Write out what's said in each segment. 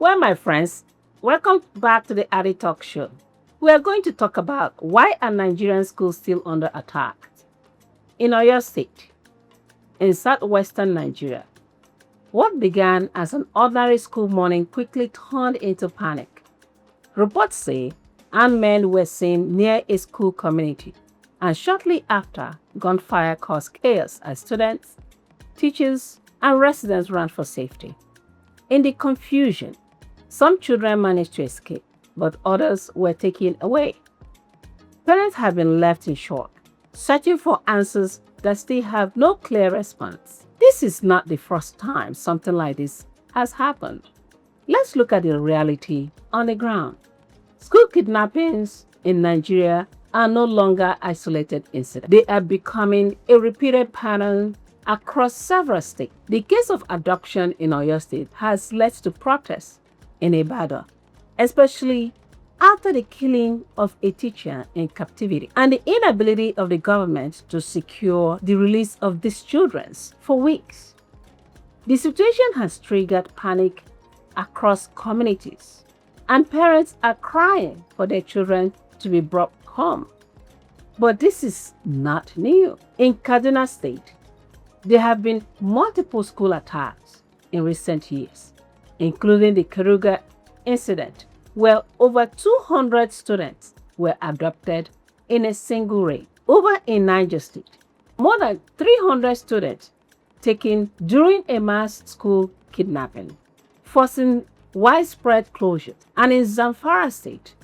Well, my friends, welcome back to the Addy Talk Show. We are going to talk about why are Nigerian schools still under attack. In Oyo State, in southwestern Nigeria, what began as an ordinary school morning quickly turned into panic. Reports say armed men were seen near a school community, and shortly after, gunfire caused chaos as students, teachers, and residents ran for safety. In the confusion, some children managed to escape, but others were taken away. Parents have been left in shock, searching for answers that still have no clear response. This is not the first time something like this has happened. Let's look at the reality on the ground. School kidnappings in Nigeria are no longer isolated incidents. They are becoming a repeated pattern across several states. The case of abduction in Oyo State has led to protests in Ibadan, especially after the killing of a teacher in captivity and the inability of the government to secure the release of these children for weeks. The situation has triggered panic across communities, and parents are crying for their children to be brought home. But this is not new. In Kaduna State, there have been multiple school attacks in recent years, including the Karuga incident, where over 200 students were abducted in a single raid. Over in Niger State, more than 300 students taken during a mass school kidnapping, forcing widespread closures. And in Zamfara State,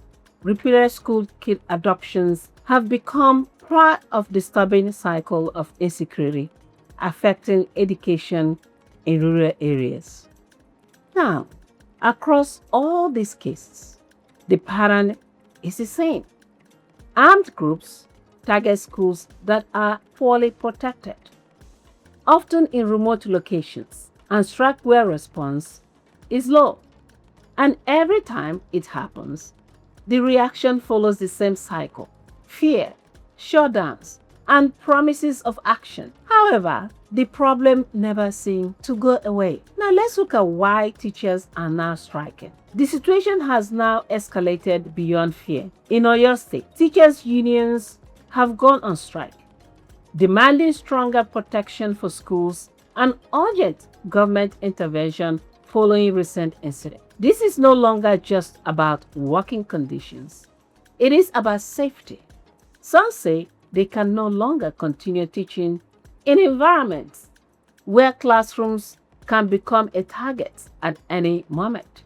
repeated school kid adoptions have become part of the disturbing cycle of insecurity affecting education in rural areas. Now, across all these cases, the pattern is the same. Armed groups target schools that are poorly protected, often in remote locations, and strike where response is low. And every time it happens, the reaction follows the same cycle: fear, shutdowns, and promises of action. However, the problem never seems to go away. Now let's look at why teachers are now striking. The situation has now escalated beyond fear. In Oyo State, teachers' unions have gone on strike, demanding stronger protection for schools and urgent government intervention following recent incidents. This is no longer just about working conditions. It is about safety. Some say they can no longer continue teaching in environments where classrooms can become a target at any moment.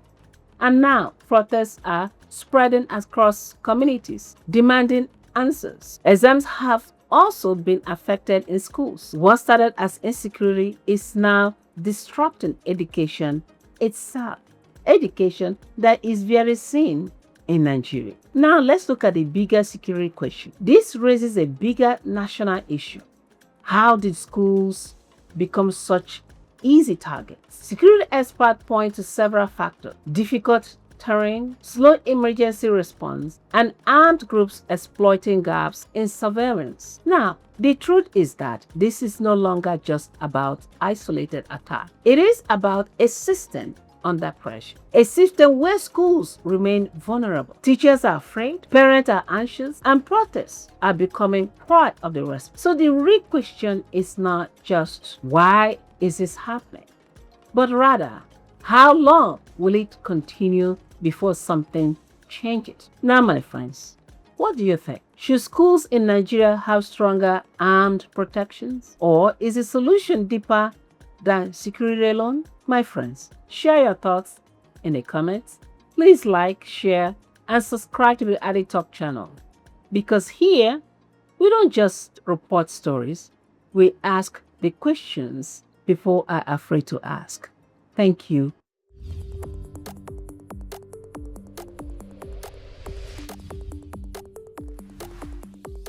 And now protests are spreading across communities, demanding answers. Exams have also been affected in schools. What started as insecurity is now disrupting education itself. Education that is very seen in Nigeria. Now let's look at the bigger security question. This raises a bigger national issue. How did schools become such easy targets? Security experts point to several factors: difficult terrain, slow emergency response, and armed groups exploiting gaps in surveillance. Now, the truth is that this is no longer just about isolated attack. It is about a system under pressure. A system where schools remain vulnerable. Teachers are afraid, parents are anxious, and protests are becoming part of the response. So the real question is not just why is this happening, but rather how long will it continue before something changes? Now, my friends, what do you think? Should schools in Nigeria have stronger armed protections? Or is the solution deeper than security alone? My friends, share your thoughts in the comments. Please like, share, and subscribe to the Addy Talk channel. Because here, we don't just report stories, we ask the questions people are afraid to ask. Thank you